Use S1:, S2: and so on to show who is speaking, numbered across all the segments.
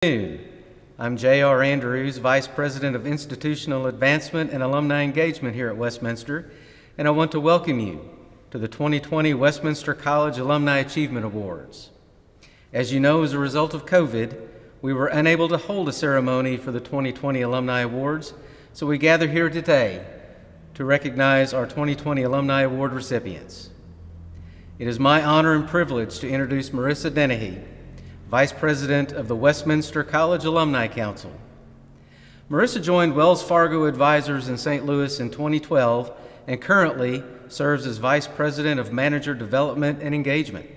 S1: I'm J.R. Andrews, Vice President of Institutional Advancement and Alumni Engagement here at Westminster, and I want to welcome you to the 2020 Westminster College Alumni Achievement Awards. As you know, as a result of COVID, we were unable to hold a ceremony for the 2020 Alumni Awards, so we gather here today to recognize our 2020 Alumni Award recipients. It is my honor and privilege to introduce Marissa Dennehy, Vice President of the Westminster College Alumni Council. Marissa joined Wells Fargo Advisors in St. Louis in 2012 and currently serves as Vice President of Manager Development and Engagement.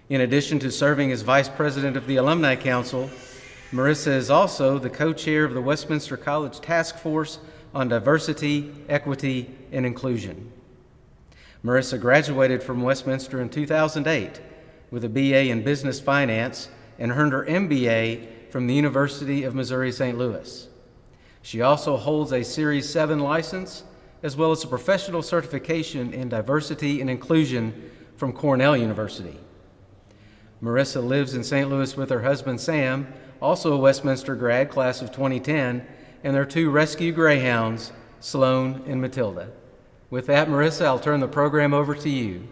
S1: In addition to serving as Vice President of the Alumni Council, Marissa is also the co-chair of the Westminster College Task Force on Diversity, Equity, and Inclusion. Marissa graduated from Westminster in 2008 with a BA in Business Finance and earned her MBA from the University of Missouri St. Louis. She also holds a Series 7 license as well as a professional certification in Diversity and Inclusion from Cornell University. Marissa lives in St. Louis with her husband Sam, also a Westminster grad, class of 2010, and their two rescue greyhounds, Sloan and Matilda. With that, Marissa, I'll turn the program over to you.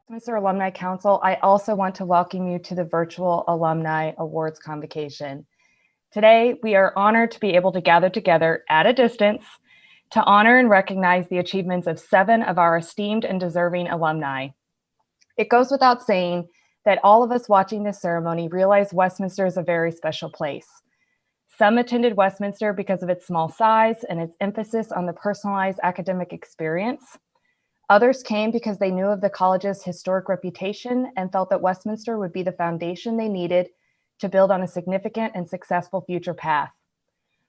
S2: Westminster Alumni Council, I also want to welcome you to the virtual Alumni Awards Convocation. Today, we are honored to be able to gather together at a distance to honor and recognize the achievements of 7 of our esteemed and deserving alumni. It goes without saying that all of us watching this ceremony realize Westminster is a very special place. Some attended Westminster because of its small size and its emphasis on the personalized academic experience. Others came because they knew of the college's historic reputation and felt that Westminster would be the foundation they needed to build on a significant and successful future path.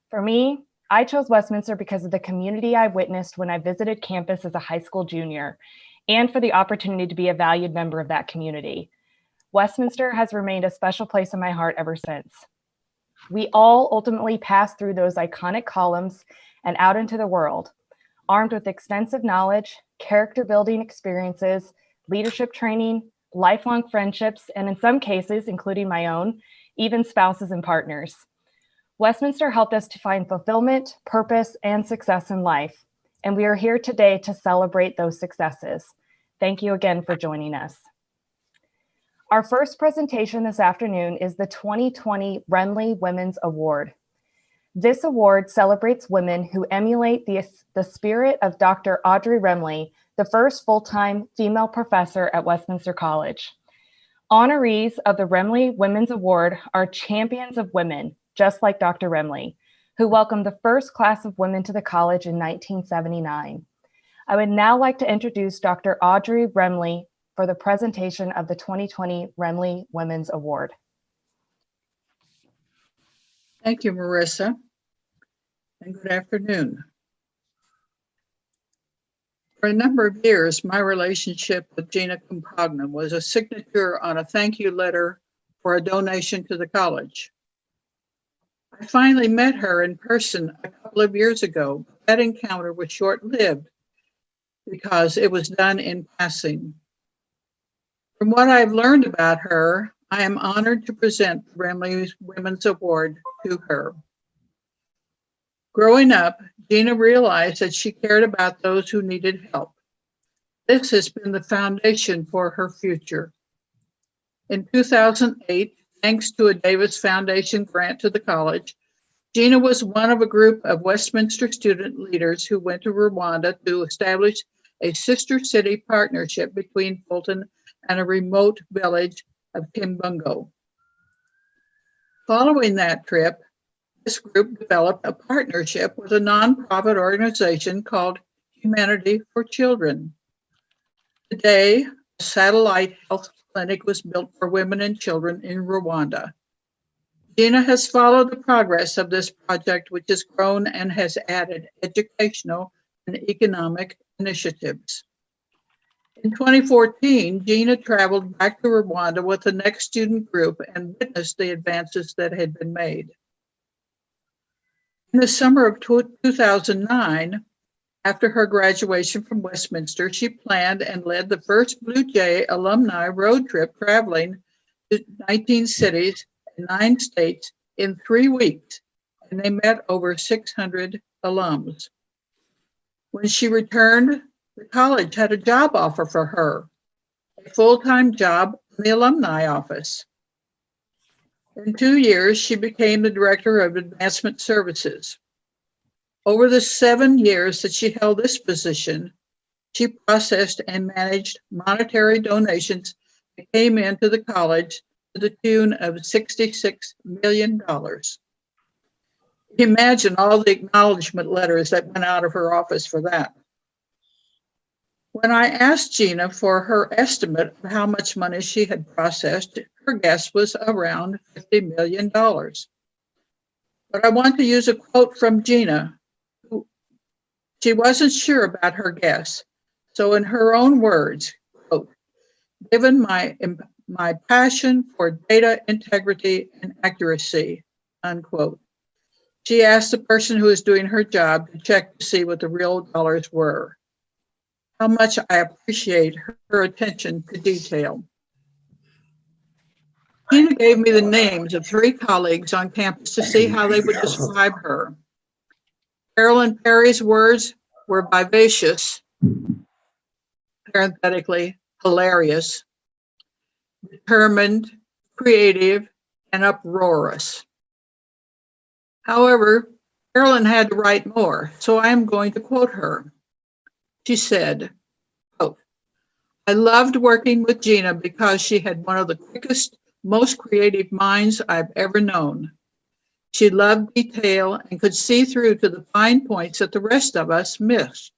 S2: For me, I chose Westminster because of the community I witnessed when I visited campus as a high school junior, and for the opportunity to be a valued member of that community. Westminster has remained a special place in my heart ever since. We all ultimately passed through those iconic columns and out into the world, armed with extensive knowledge, character building experiences, leadership training, lifelong friendships, and in some cases, including my own, even spouses and partners. Westminster helped us to find fulfillment, purpose, and success in life, and we are here today to celebrate those successes. Thank you again for joining us. Our first presentation this afternoon is the 2020 Remley Women's Award. This award celebrates women who emulate the spirit of Dr. Audrey Remley, the first full-time female professor at Westminster College. Honorees of the Remley Women's Award are champions of women, just like Dr. Remley, who welcomed the first class of women to the college in 1979. I would now like to introduce Dr. Audrey Remley for the presentation of the 2020 Remley Women's Award.
S3: Thank you, Marissa, and good afternoon. For a number of years, my relationship with Gina Campagna was a signature on a thank you letter for a donation to the college. I finally met her in person a couple of years ago. That encounter was short-lived because it was done in passing. From what I've learned about her, I am honored to present the Remley Women's Award to her. Growing up, Gina realized that she cared about those who needed help. This has been the foundation for her future. In 2008, thanks to a Davis Foundation grant to the college, Gina was one of a group of Westminster student leaders who went to Rwanda to establish a sister city partnership between Fulton and a remote village of Kimbungo. Following that trip, this group developed a partnership with a nonprofit organization called Humanity for Children. Today, a satellite health clinic was built for women and children in Rwanda. Gina has followed the progress of this project, which has grown and has added educational and economic initiatives. In 2014, Gina traveled back to Rwanda with the next student group and witnessed the advances that had been made. In the summer of 2009, After her graduation from Westminster, she planned and led the first Blue Jay alumni road trip traveling to 19 cities and 9 states in 3 weeks, and they met over 600 alums. When she returned, the college had a job offer for her, a full-time job in the alumni office. In 2 years, she became the director of advancement services. Over the 7 years that she held this position, she processed and managed monetary donations that came into the college to the tune of $66 million. Imagine all the acknowledgement letters that went out of her office for that. When I asked Gina for her estimate of how much money she had processed, her guess was around $50 million. But I want to use a quote from Gina. She wasn't sure about her guess. So in her own words, quote, given my passion for data integrity and accuracy, unquote, she asked the person who was doing her job to check to see what the real dollars were. How much I appreciate her attention to detail. Gina gave me the names of 3 colleagues on campus to see how they would describe her. Carolyn Perry's words were vivacious, parenthetically, hilarious, determined, creative, and uproarious. However, Carolyn had to write more, so I am going to quote her. She said, quote, I loved working with Gina because she had one of the quickest, most creative minds I've ever known. She loved detail and could see through to the fine points that the rest of us missed.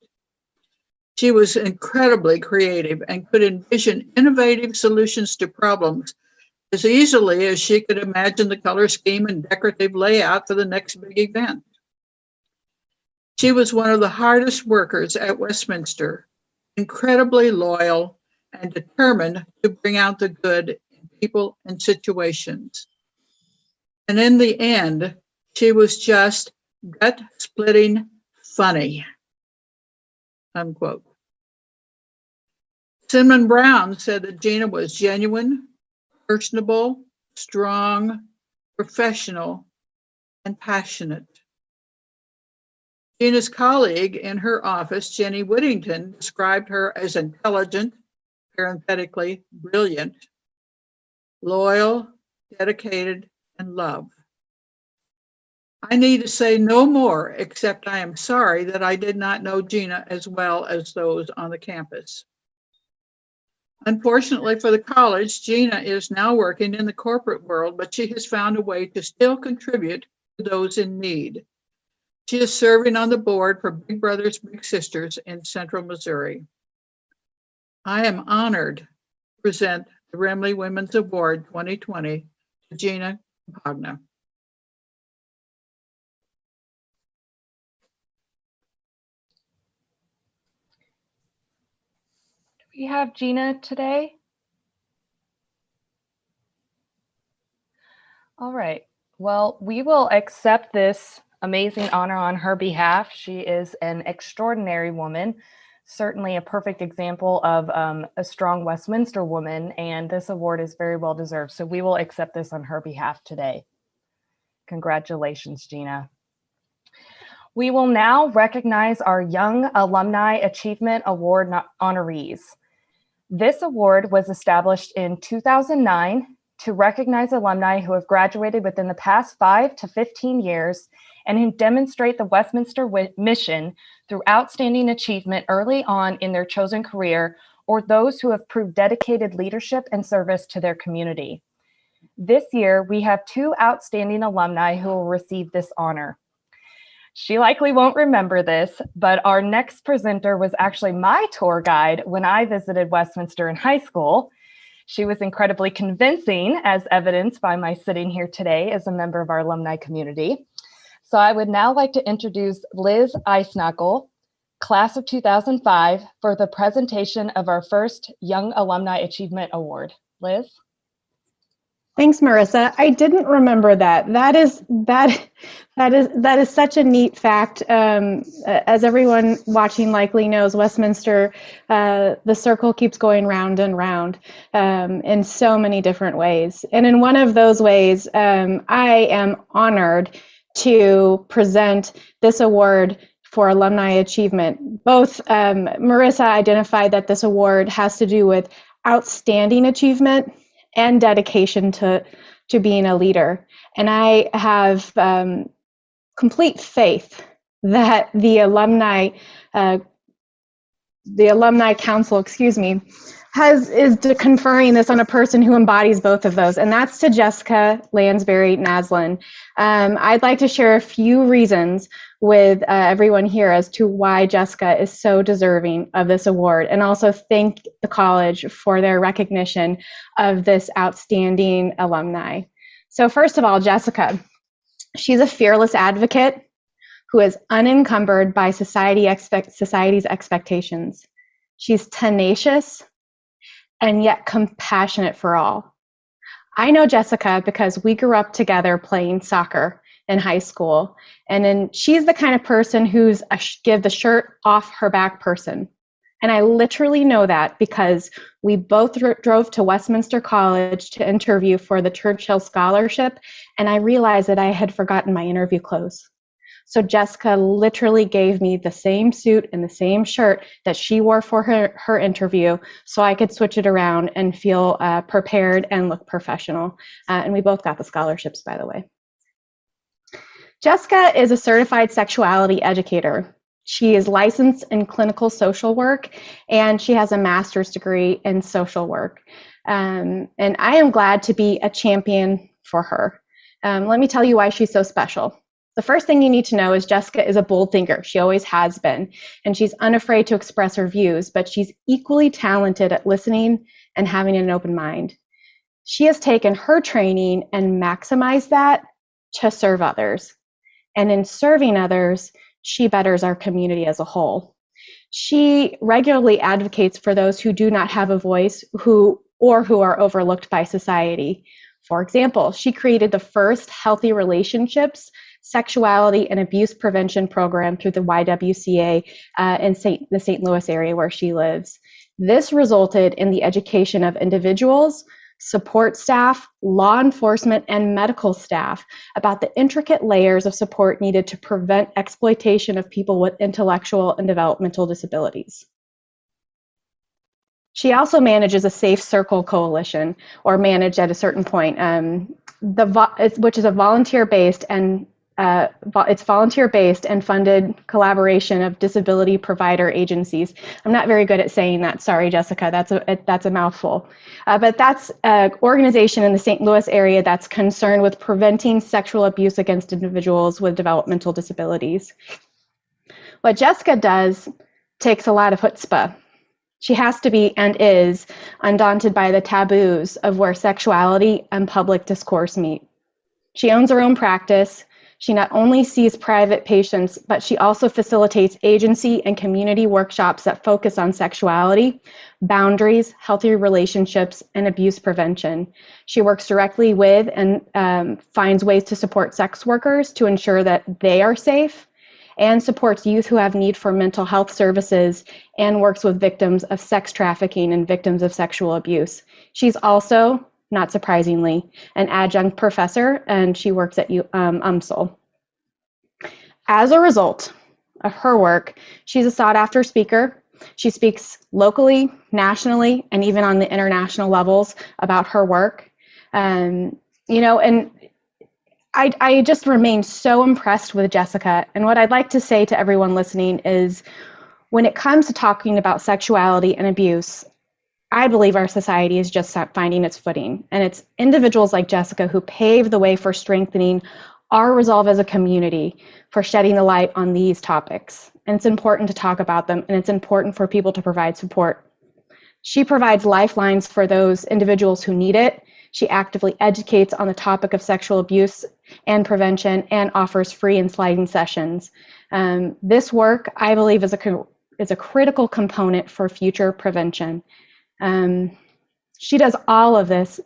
S3: She was incredibly creative and could envision innovative solutions to problems as easily as she could imagine the color scheme and decorative layout for the next big event. She was one of the hardest workers at Westminster, incredibly loyal and determined to bring out the good in people and situations. And in the end, she was just gut-splitting funny, unquote. Cinnamon Brown said that Gina was genuine, personable, strong, professional, and passionate. Gina's colleague in her office, Jenny Whittington, described her as intelligent, parenthetically, brilliant, loyal, dedicated, and loved. I need to say no more, except I am sorry that I did not know Gina as well as those on the campus. Unfortunately for the college, Gina is now working in the corporate world, but she has found a way to still contribute to those in need. She is serving on the board for Big Brothers Big Sisters in Central Missouri. I am honored to present the Remley Women's Award 2020 to Gina Pagna.
S2: Do we have Gina today? All right. Well, we will accept this amazing honor on her behalf. She is an extraordinary woman, certainly a perfect example of a strong Westminster woman, and this award is very well deserved. So we will accept this on her behalf today. Congratulations, Gina. We will now recognize our Young Alumni Achievement Award honorees. This award was established in 2009 to recognize alumni who have graduated within the past 5 to 15 years and who demonstrate the Westminster mission through outstanding achievement early on in their chosen career, or those who have proved dedicated leadership and service to their community. This year, we have 2 outstanding alumni who will receive this honor. She likely won't remember this, but our next presenter was actually my tour guide when I visited Westminster in high school. She was incredibly convincing, as evidenced by my sitting here today as a member of our alumni community. So I would now like to introduce Liz Eisnackel, class of 2005, for the presentation of our first Young Alumni Achievement Award. Liz?
S4: Thanks, Marissa. I didn't remember that. That is such a neat fact. As everyone watching likely knows, Westminster, the circle keeps going round and round in so many different ways. And in one of those ways, I am honored to present this award for alumni achievement. Both Marissa identified that this award has to do with outstanding achievement and dedication to being a leader. And I have complete faith that the alumni council, is conferring this on a person who embodies both of those, and that's to Jessica Lansbury Naslin. I'd like to share a few reasons with everyone here as to why Jessica is so deserving of this award, and also thank the college for their recognition of this outstanding alumni. So first of all, Jessica, she's a fearless advocate who is unencumbered by society's expectations. She's tenacious and yet compassionate for all. I know Jessica because we grew up together playing soccer in high school, and then she's the kind of person who's a give the shirt off her back person. And I literally know that because we both drove to Westminster College to interview for the Churchill Scholarship, and I realized that I had forgotten my interview clothes. So Jessica literally gave me the same suit and the same shirt that she wore for her interview so I could switch it around and feel prepared and look professional. And we both got the scholarships, by the way. Jessica is a certified sexuality educator. She is licensed in clinical social work, and she has a master's degree in social work. And I am glad to be a champion for her. Let me tell you why she's so special. The first thing you need to know is Jessica is a bold thinker. She always has been, and she's unafraid to express her views, but she's equally talented at listening and having an open mind. She has taken her training and maximized that to serve others. And in serving others, she betters our community as a whole. She regularly advocates for those who do not have a voice who are overlooked by society. For example, she created the first healthy relationships, sexuality, and abuse prevention program through the YWCA in the St. Louis area where she lives. This resulted in the education of individuals, support staff, law enforcement, and medical staff about the intricate layers of support needed to prevent exploitation of people with intellectual and developmental disabilities. She also manages a Safe Circle Coalition, or managed at a certain point, which is a volunteer-based and funded collaboration of disability provider agencies. I'm not very good at saying that. Sorry, Jessica. That's a mouthful. But that's an organization in the St. Louis area that's concerned with preventing sexual abuse against individuals with developmental disabilities. What Jessica does takes a lot of chutzpah. She has to be and is undaunted by the taboos of where sexuality and public discourse meet. She owns her own practice. She not only sees private patients, but she also facilitates agency and community workshops that focus on sexuality, boundaries, healthy relationships, and abuse prevention. She works directly with and finds ways to support sex workers to ensure that they are safe, and supports youth who have need for mental health services, and works with victims of sex trafficking and victims of sexual abuse. She's also, not surprisingly, an adjunct professor, and she works at UMSL. As a result of her work, she's a sought-after speaker. She speaks locally, nationally, and even on the international levels about her work. I just remain so impressed with Jessica. And what I'd like to say to everyone listening is, when it comes to talking about sexuality and abuse, I believe our society is just finding its footing. And it's individuals like Jessica who pave the way for strengthening our resolve as a community, for shedding the light on these topics. And it's important to talk about them, and it's important for people to provide support. She provides lifelines for those individuals who need it. She actively educates on the topic of sexual abuse and prevention, and offers free and sliding sessions. This work, I believe, is a critical component for future prevention. She does all of this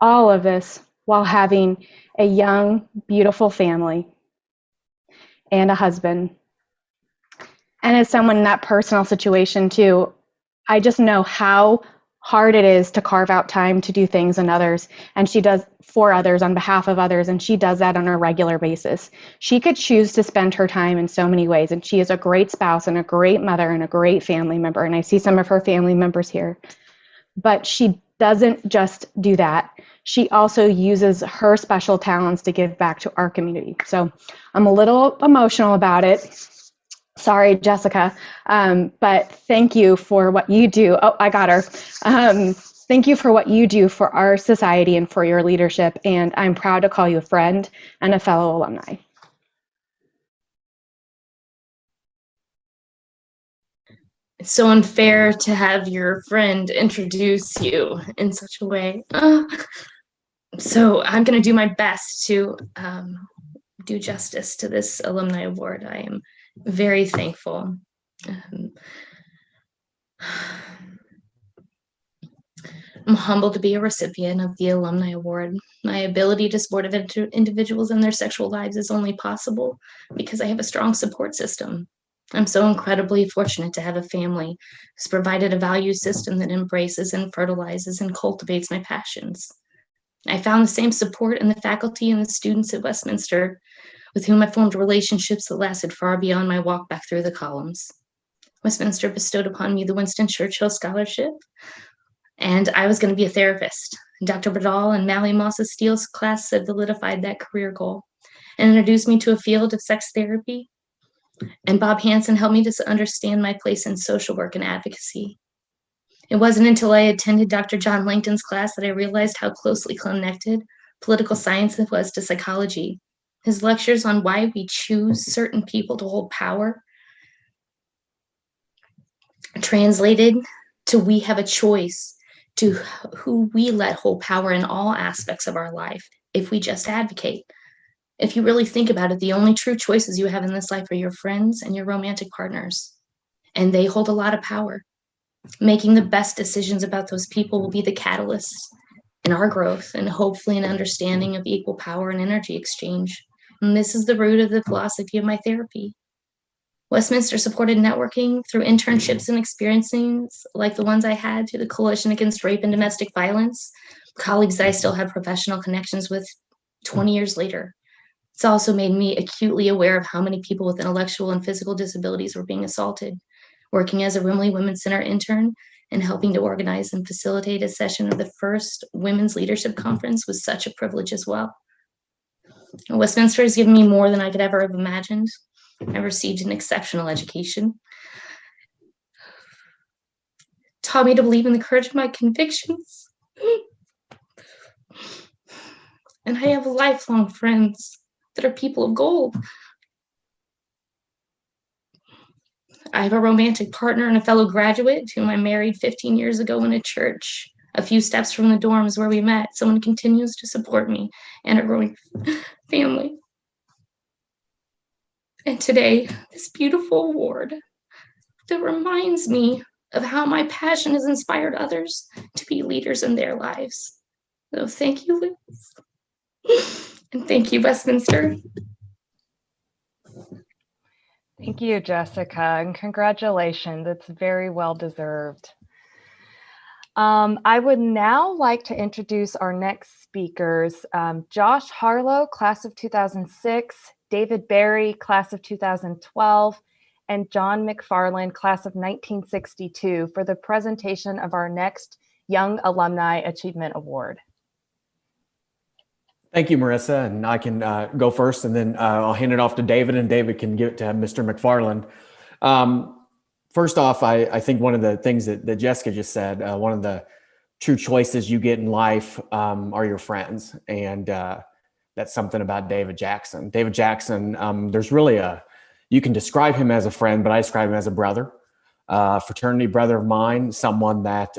S4: all of this while having a young, beautiful family and a husband. And as someone in that personal situation too, I just know how hard it is to carve out time to do things in others. And she does for others on behalf of others. And she does that on a regular basis. She could choose to spend her time in so many ways. And she is a great spouse and a great mother and a great family member. And I see some of her family members here. But she doesn't just do that. She also uses her special talents to give back to our community. So I'm a little emotional about it. Sorry, Jessica, but thank you for what you do. Oh, I got her. Thank you for what you do for our society and for your leadership. And I'm proud to call you a friend and a fellow alumni.
S5: It's so unfair to have your friend introduce you in such a way. So I'm going to do my best to do justice to this alumni award. I am very thankful. I'm humbled to be a recipient of the Alumni Award. My ability to support individuals in their sexual lives is only possible because I have a strong support system. I'm so incredibly fortunate to have a family who's provided a value system that embraces and fertilizes and cultivates my passions. I found the same support in the faculty and the students at Westminster, with whom I formed relationships that lasted far beyond my walk back through the columns. Westminster bestowed upon me the Winston Churchill Scholarship, and I was going to be a therapist. Dr. Badal and Mally Moss's Steele's class solidified that career goal and introduced me to a field of sex therapy. And Bob Hansen helped me to understand my place in social work and advocacy. It wasn't until I attended Dr. John Langton's class that I realized how closely connected political science was to psychology. His lectures on why we choose certain people to hold power translated to we have a choice to who we let hold power in all aspects of our life if we just advocate. If you really think about it, the only true choices you have in this life are your friends and your romantic partners, and they hold a lot of power. Making the best decisions about those people will be the catalyst in our growth and hopefully an understanding of equal power and energy exchange. And this is the root of the philosophy of my therapy. Westminster supported networking through internships and experiences like the ones I had through the Coalition Against Rape and Domestic Violence, colleagues that I still have professional connections with 20 years later. It's also made me acutely aware of how many people with intellectual and physical disabilities were being assaulted. Working as a Rimley Women's Center intern and helping to organize and facilitate a session of the first Women's Leadership Conference was such a privilege as well. Westminster has given me more than I could ever have imagined. I received an exceptional education, taught me to believe in the courage of my convictions, and I have lifelong friends that are people of gold. I have a romantic partner and a fellow graduate whom I married 15 years ago in a church, a few steps from the dorms where we met. Someone continues to support me and a growing family. And today, this beautiful award that reminds me of how my passion has inspired others to be leaders in their lives. So thank you, Liz. And thank you, Westminster.
S2: Thank you, Jessica, and congratulations. It's very well deserved. I would now like to introduce our next speakers, Josh Harlow, class of 2006, David Berry, class of 2012, and John McFarland, class of 1962, for the presentation of our next Young Alumni Achievement Award.
S6: Thank you, Marissa, and I can go first, and then I'll hand it off to David, and David can give it to Mr. McFarland. First off, I think one of the things that Jessica just said, one of the true choices you get in life are your friends, and that's something about David Jackson. David Jackson, there's really you can describe him as a friend, but I describe him as a brother, fraternity brother of mine, someone that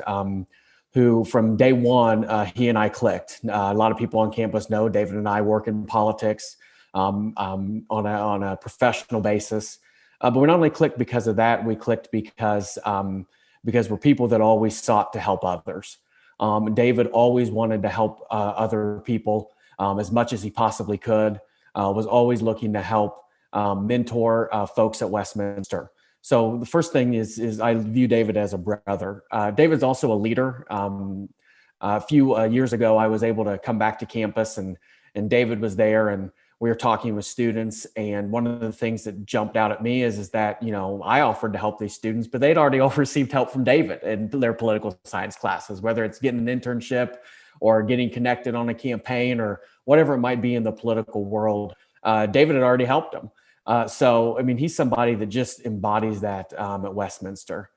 S6: who from day one, he and I clicked. A lot of people on campus know David and I work in politics on a professional basis. But we not only clicked because of that, we clicked because we're people that always sought to help others. David always wanted to help other people as much as he possibly could, was always looking to help mentor folks at Westminster. So the first thing is I view David as a brother. David's also a leader. A few years ago, I was able to come back to campus and David was there and we were talking with students. And one of the things that jumped out at me is that, you know, I offered to help these students, but they'd already all received help from David in their political science classes, whether it's getting an internship or getting connected on a campaign or whatever it might be in the political world. David had already helped them. So, I mean, he's somebody that just embodies that at Westminster.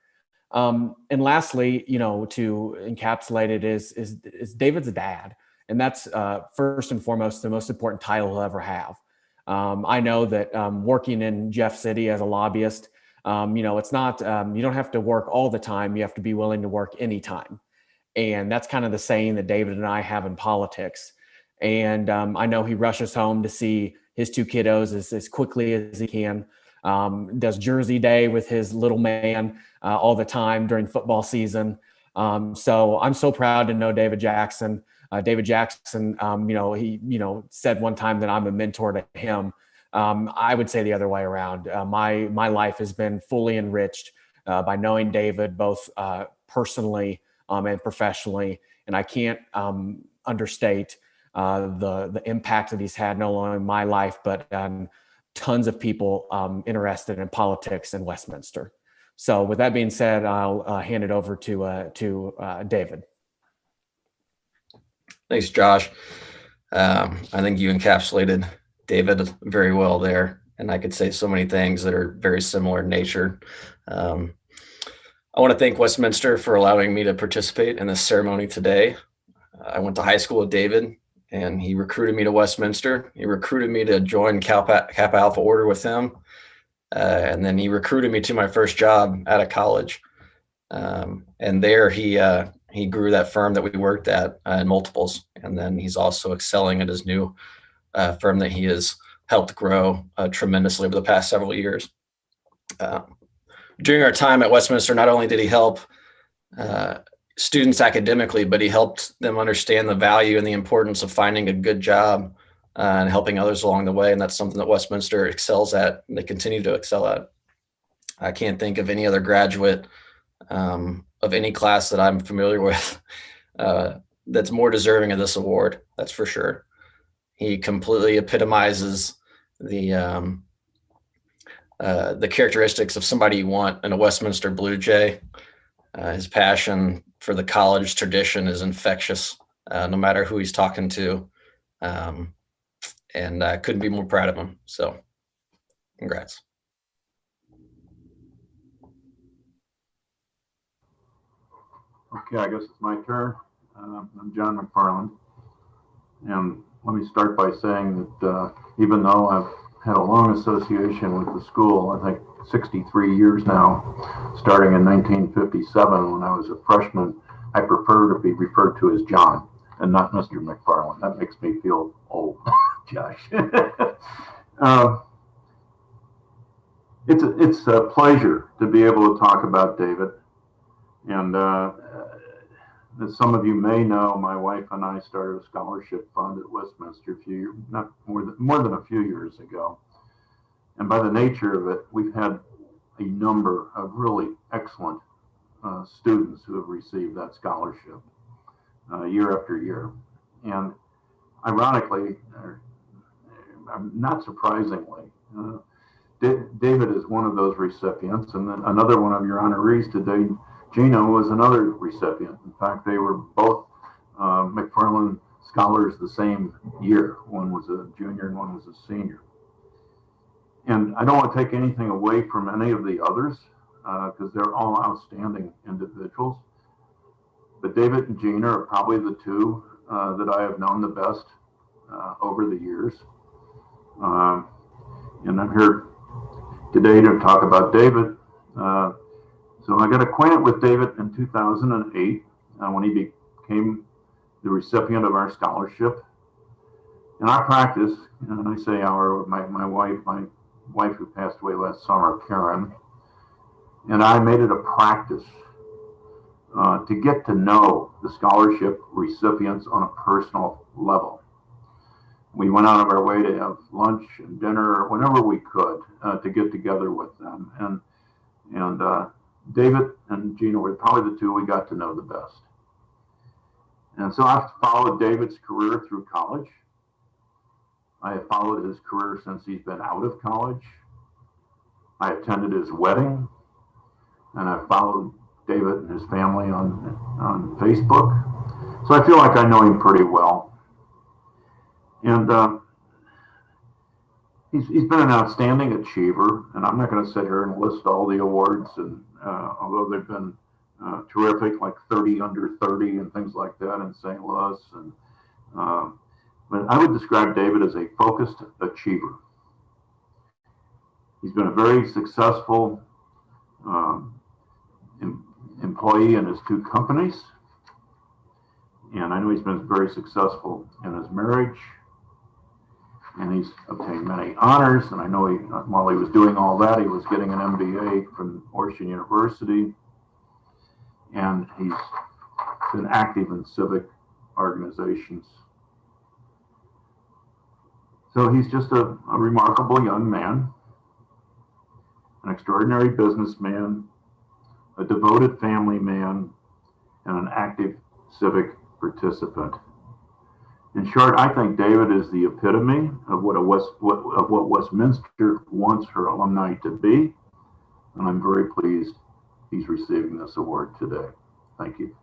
S6: And lastly, you know, to encapsulate it is David's a dad. And that's first and foremost the most important title he'll ever have. I know that working in Jeff City as a lobbyist, you know, it's not, you don't have to work all the time. You have to be willing to work anytime. And that's kind of the saying that David and I have in politics. And I know he rushes home to see his two kiddos as quickly as he can, does Jersey Day with his little man all the time during football season. So I'm so proud to know David Jackson. David Jackson, you know, he, you know, said one time that I'm a mentor to him. I would say the other way around. My life has been fully enriched by knowing David, both personally and professionally. And I can't understate the impact that he's had not only in my life, but tons of people interested in politics in Westminster. So with that being said, I'll hand it over to David.
S7: Thanks, Josh. I think you encapsulated David very well there, and I could say so many things that are very similar in nature. I want to thank Westminster for allowing me to participate in this ceremony today. I went to high school with David, and he recruited me to Westminster. He recruited me to join Kappa Alpha Order with him, and then he recruited me to my first job out of college. And there he grew that firm that we worked at in multiples. And then he's also excelling at his new firm that he has helped grow tremendously over the past several years. During our time at Westminster, not only did he help students academically, but he helped them understand the value and the importance of finding a good job and helping others along the way. And that's something that Westminster excels at, and they continue to excel at. I can't think of any other graduate of any class that I'm familiar with that's more deserving of this award. That's for sure. He completely epitomizes the characteristics of somebody you want in a Westminster Blue Jay. His passion for the college tradition is infectious, no matter who he's talking to. And I couldn't be more proud of him. So congrats.
S8: Okay, I guess it's my turn. I'm John McFarland. And let me start by saying that even though I've had a long association with the school, I think 63 years now, starting in 1957 when I was a freshman, I prefer to be referred to as John and not Mr. McFarland. That makes me feel old, Josh. It's a pleasure to be able to talk about David. And as some of you may know, my wife and I started a scholarship fund at Westminster not more than a few years ago. And by the nature of it, we've had a number of really excellent students who have received that scholarship year after year. And ironically, not surprisingly, David is one of those recipients, and then another one of your honorees today, Gina, was another recipient. In fact, they were both McFarland scholars the same year. One was a junior and one was a senior. And I don't want to take anything away from any of the others because they're all outstanding individuals. But David and Gina are probably the two that I have known the best over the years. And I'm here today to talk about David. So I got acquainted with David in 2008 when he became the recipient of our scholarship. In our practice, and I say our, my wife who passed away last summer, Karen, and I made it a practice to get to know the scholarship recipients on a personal level. We went out of our way to have lunch and dinner whenever we could to get together with them. And David and Gina were probably the two we got to know the best. And so I've followed David's career through college. I have followed his career since he's been out of college. I attended his wedding, and I followed David and his family on Facebook. So I feel like I know him pretty well. And he's been an outstanding achiever, and I'm not going to sit here and list all the awards, and although they've been terrific, like 30 under 30 and things like that in St. Louis. And but I would describe David as a focused achiever. He's been a very successful employee in his two companies, and I know he's been very successful in his marriage, and he's obtained many honors. And I know while he was doing all that, he was getting an MBA from Oregon University, and he's been active in civic organizations. So he's just a remarkable young man, an extraordinary businessman, a devoted family man, and an active civic participant. In short, I think David is the epitome of what Westminster wants her alumni to be, and I'm very pleased he's receiving this award today. Thank you.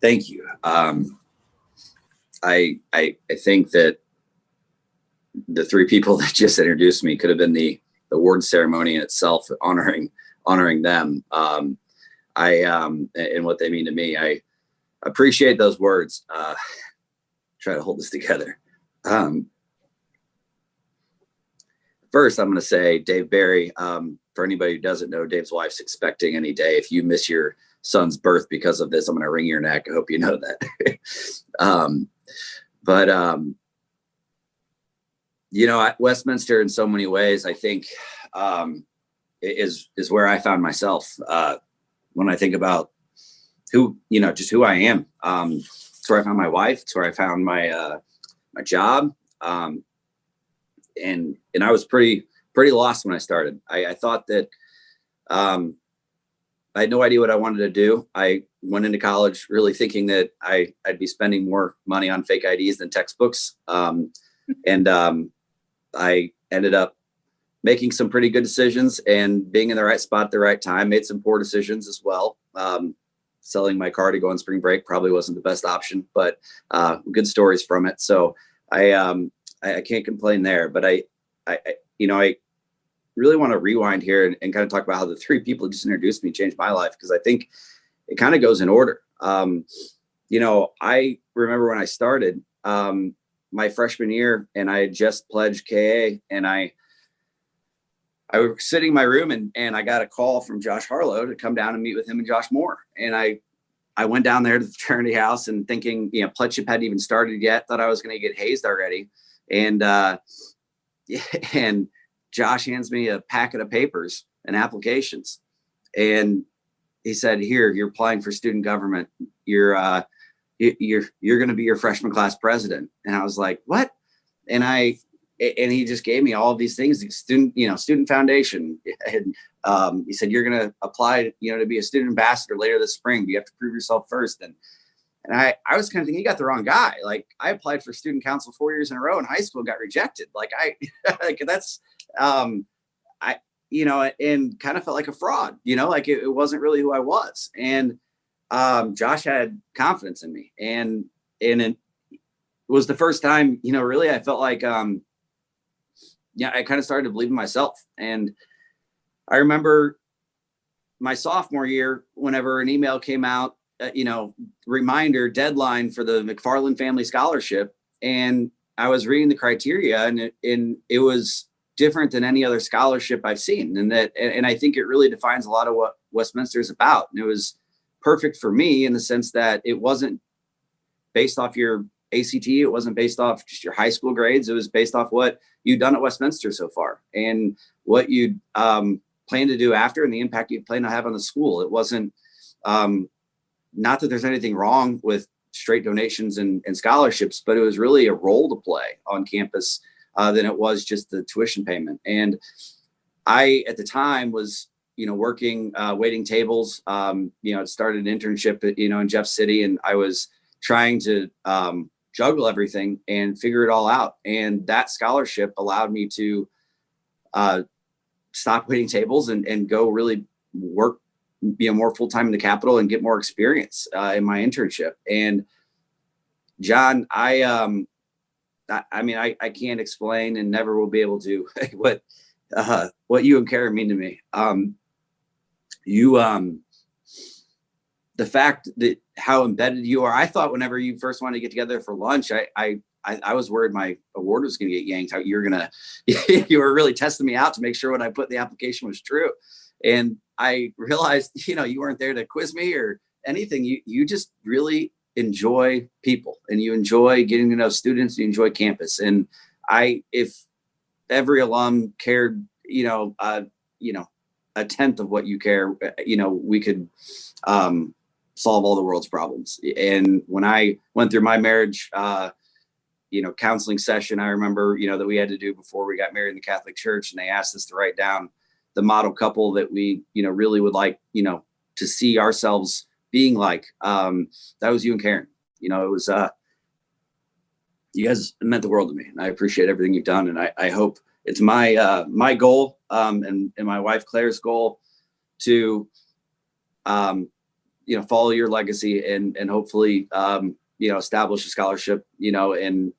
S9: Thank you. I think that the three people that just introduced me could have been the award ceremony in itself, honoring them. And what they mean to me. I appreciate those words. Try to hold this together. First, I'm going to say, Dave Barry, for anybody who doesn't know, Dave's wife's expecting any day. If you miss your son's birth because of this, I'm going to wring your neck. I hope you know that. At Westminster, in so many ways, I think is where I found myself when I think about just who I am. It's where I found my wife. It's where I found my job. And I was pretty lost when I started. I thought that I had no idea what I wanted to do. I went into college really thinking that I'd be spending more money on fake IDs than textbooks. And I ended up making some pretty good decisions and being in the right spot at the right time. Made some poor decisions as well. Selling my car to go on spring break probably wasn't the best option, but good stories from it. So I can't complain there. But I really want to rewind here and kind of talk about how the three people who just introduced me changed my life, because I think it kind of goes in order. I remember when I started my freshman year, and I had just pledged KA, and I was sitting in my room and I got a call from Josh Harlow to come down and meet with him and Josh Moore. And I went down there to the fraternity house and thinking, pledgeship hadn't even started yet, thought I was going to get hazed already. And Josh hands me a packet of papers and applications. And he said, "Here, you're applying for student government. You're going to be your freshman class president." And I was like, "What?" And he just gave me all of these things, student foundation. And he said, "You're going to apply, to be a student ambassador later this spring. You have to prove yourself first." And I was kind of thinking, you got the wrong guy. Like, I applied for student council 4 years in a row in high school and got rejected. And kind of felt like a fraud, it wasn't really who I was. And Josh had confidence in me. And it was the first time, really, I felt like, I kind of started to believe in myself. And I remember my sophomore year, whenever an email came out, reminder deadline for the McFarland Family Scholarship. And I was reading the criteria, and it was different than any other scholarship I've seen. And I think it really defines a lot of what Westminster is about. And it was perfect for me in the sense that it wasn't based off your ACT. It wasn't based off just your high school grades. It was based off what you'd done at Westminster so far and what you'd plan to do after and the impact you plan to have on the school. It wasn't, not that there's anything wrong with straight donations and scholarships, but it was really a role to play on campus than it was just the tuition payment. And I, at the time, was, working, waiting tables, started an internship at, in Jeff City, and I was trying to juggle everything and figure it all out. And that scholarship allowed me to stop waiting tables and go really work, more full-time in the Capitol and get more experience in my internship. And John, I can't explain and never will be able to what you and Karen mean to me. The fact that how embedded you are, I thought whenever you first wanted to get together for lunch, I was worried my award was going to get yanked. How you were really testing me out to make sure what I put in the application was true. And I realized, you weren't there to quiz me or anything. You just really enjoy people and you enjoy getting to know students, you enjoy campus. And if every alum cared, a tenth of what you care, we could solve all the world's problems. And when I went through my marriage, counseling session, I remember, that we had to do before we got married in the Catholic Church, and they asked us to write down the model couple that we, really would like, to see ourselves being like. That was you and Karen. It was, you guys meant the world to me, and I appreciate everything you've done. And I hope it's my goal, and my wife Claire's goal to, follow your legacy and hopefully, establish a scholarship, in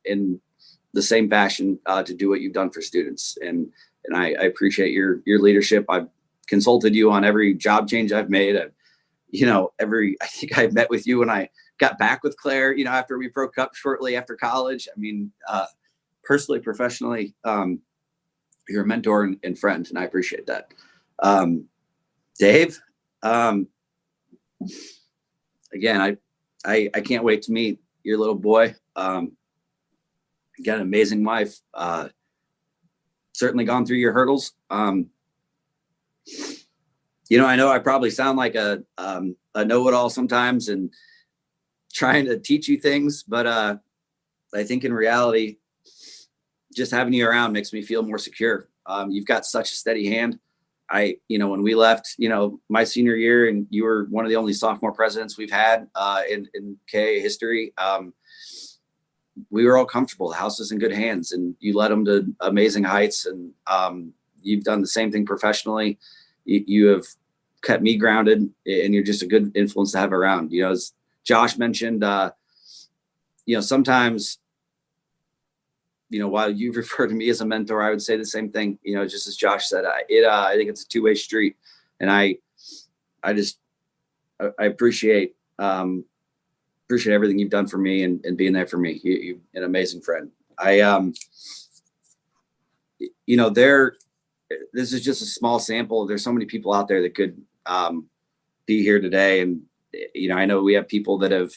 S9: the same fashion, to do what you've done for students. And I appreciate your leadership. I've consulted you on every job change I've made. I think I met with you when I got back with Claire, after we broke up shortly after college. I mean, personally, professionally, you're a mentor and friend, and I appreciate that. Dave, again, I can't wait to meet your little boy. You got an amazing wife. Certainly gone through your hurdles. I know I probably sound like a know-it-all sometimes and trying to teach you things, but I think in reality, just having you around makes me feel more secure. You've got such a steady hand. When we left, my senior year, and you were one of the only sophomore presidents we've had in KA history. We were all comfortable. The house was in good hands, and you led them to amazing heights. And you've done the same thing professionally. You have kept me grounded, and you're just a good influence to have around. As Josh mentioned, sometimes, while you refer to me as a mentor, I would say the same thing. Just as Josh said, I think it's a two-way street, and I appreciate everything you've done for me and being there for me. You're an amazing friend. This is just a small sample. There's so many people out there that could be here today. And, I know we have people that have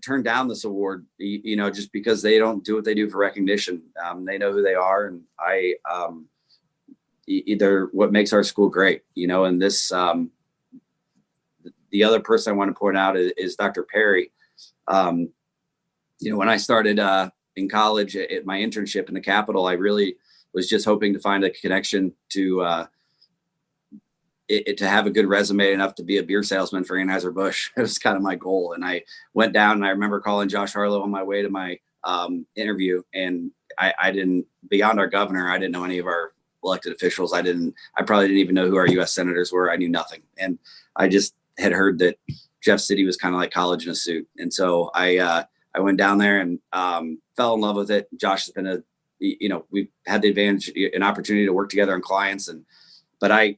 S9: turned down this award, just because they don't do what they do for recognition. They know who they are. And they're what makes our school great, and this, the other person I want to point out is Dr. Perry. When I started in college at my internship in the Capitol, I really was just hoping to find a connection to have a good resume enough to be a beer salesman for Anheuser-Busch. It was kind of my goal. And I went down, and I remember calling Josh Harlow on my way to my interview. And I didn't, beyond our governor, I didn't know any of our elected officials. I probably didn't even know who our U.S. senators were. I knew nothing. And I just had heard that Jeff City was kind of like college in a suit. And so I went down there and fell in love with it. Josh has been we've had the advantage, an opportunity to work together on clients. But I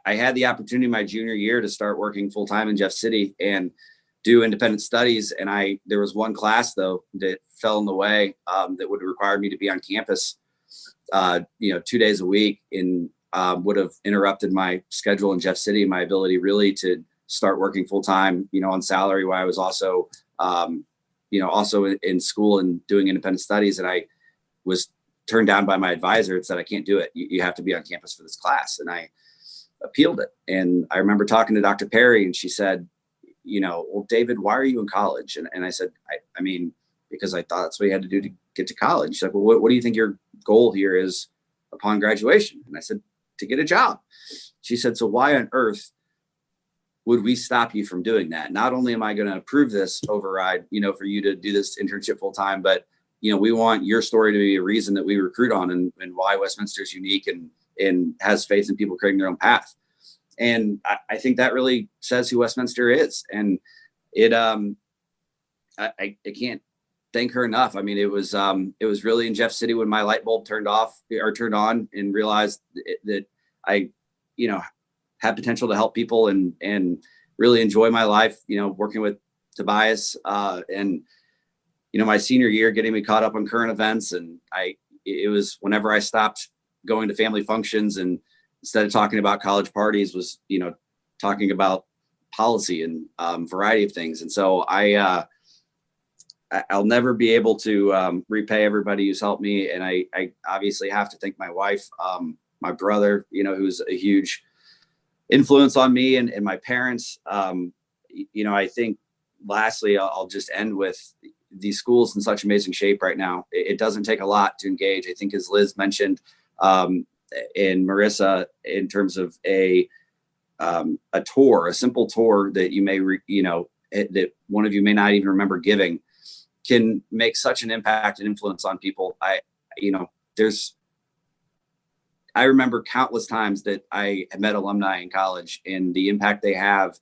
S9: had the opportunity my junior year to start working full time in Jeff City and do independent studies. And there was one class though that fell in the way that would require me to be on campus, 2 days a week, and would have interrupted my schedule in Jeff City and my ability really to start working full time, on salary, while I was also also in school and doing independent studies. And I was turned down by my advisor and said, I can't do it. You have to be on campus for this class. And I appealed it. And I remember talking to Dr. Perry, and she said, well, David, why are you in college? And I said, I mean, because I thought that's what you had to do to get to college. She's like, well, what do you think your goal here is upon graduation? And I said, to get a job. She said, so why on earth would we stop you from doing that? Not only am I going to approve this override, for you to do this internship full time, but, we want your story to be a reason that we recruit on and why Westminster is unique and has faith in people creating their own path. And I think that really says who Westminster is. And it, I can't thank her enough. I mean, it was really in Jeff City when my light bulb turned on and realized that I, had potential to help people and really enjoy my life, working with Tobias, and, my senior year, getting me caught up on current events. And it was whenever I stopped going to family functions and instead of talking about college parties was, talking about policy and variety of things. And so I'll never be able to repay everybody who's helped me. And I obviously have to thank my wife, my brother, who's a huge influence on me and my parents. I think lastly, I'll just end with these schools in such amazing shape right now. It doesn't take a lot to engage. I think as Liz mentioned, and Marissa, in terms of a simple tour that you may, that one of you may not even remember giving, can make such an impact and influence on people. I remember countless times that I have met alumni in college, and the impact they have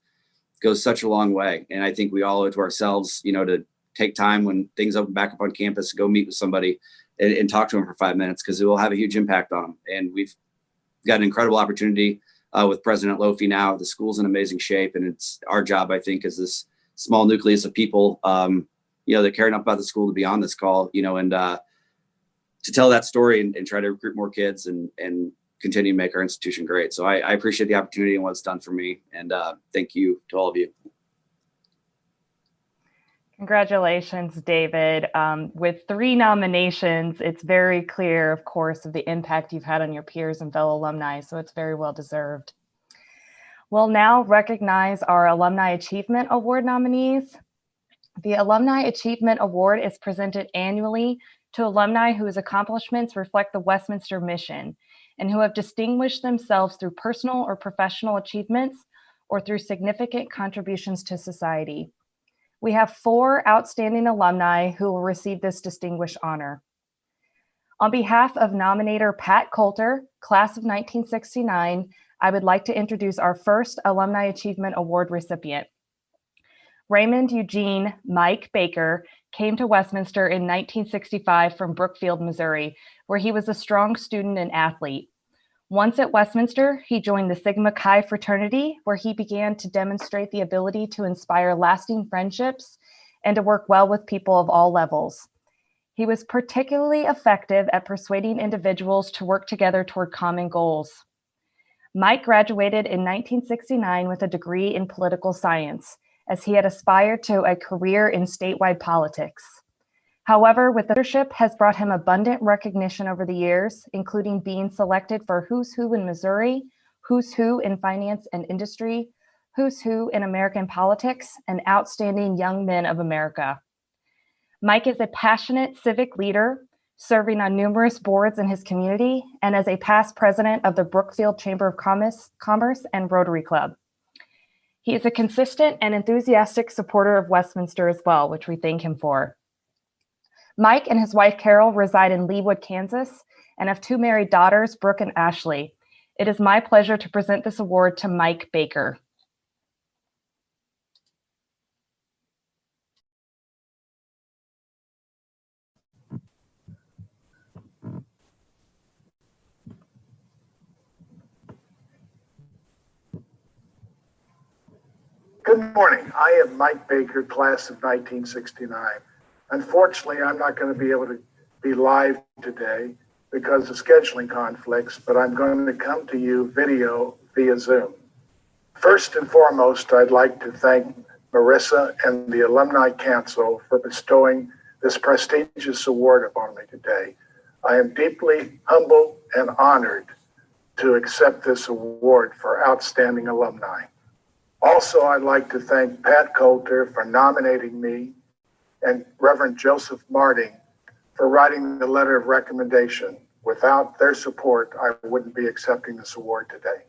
S9: goes such a long way. And I think we all owe it to ourselves, to take time when things open back up on campus, go meet with somebody and talk to them for 5 minutes, because it will have a huge impact on them. And we've got an incredible opportunity with President Lofi now. The school's in amazing shape, and it's our job, I think, as this small nucleus of people, that care enough about the school to be on this call, and to tell that story and try to recruit more kids and continue to make our institution great. So I appreciate the opportunity and what it's done for me. And thank you to all of you.
S2: Congratulations, David. With 3 nominations, it's very clear, of course, of the impact you've had on your peers and fellow alumni, so it's very well deserved. We'll now recognize our Alumni Achievement Award nominees. The Alumni Achievement Award is presented annually to alumni whose accomplishments reflect the Westminster mission and who have distinguished themselves through personal or professional achievements or through significant contributions to society. We have 4 outstanding alumni who will receive this distinguished honor. On behalf of nominator Pat Coulter, class of 1969, I would like to introduce our first Alumni Achievement Award recipient. Raymond Eugene Mike Baker came to Westminster in 1965 from Brookfield, Missouri, where he was a strong student and athlete. Once at Westminster, he joined the Sigma Chi fraternity, where he began to demonstrate the ability to inspire lasting friendships and to work well with people of all levels. He was particularly effective at persuading individuals to work together toward common goals. Mike graduated in 1969 with a degree in political science, as he had aspired to a career in statewide politics. However, with leadership has brought him abundant recognition over the years, including being selected for Who's Who in Missouri, Who's Who in Finance and Industry, Who's Who in American Politics, and Outstanding Young Men of America. Mike is a passionate civic leader, serving on numerous boards in his community, and as a past president of the Brookfield Chamber of Commerce and Rotary Club. He is a consistent and enthusiastic supporter of Westminster as well, which we thank him for. Mike and his wife Carol reside in Leawood, Kansas, and have 2 married daughters, Brooke and Ashley. It is my pleasure to present this award to Mike Baker.
S10: Good morning. I am Mike Baker, class of 1969. Unfortunately, I'm not going to be able to be live today because of scheduling conflicts, but I'm going to come to you video via Zoom. First and foremost, I'd like to thank Marissa, and the Alumni Council for bestowing this prestigious award upon me today. I am deeply humbled and honored to accept this award for outstanding alumni. Also, I'd like to thank Pat Coulter for nominating me and Reverend Joseph Marting for writing the letter of recommendation. Without their support, I wouldn't be accepting this award today.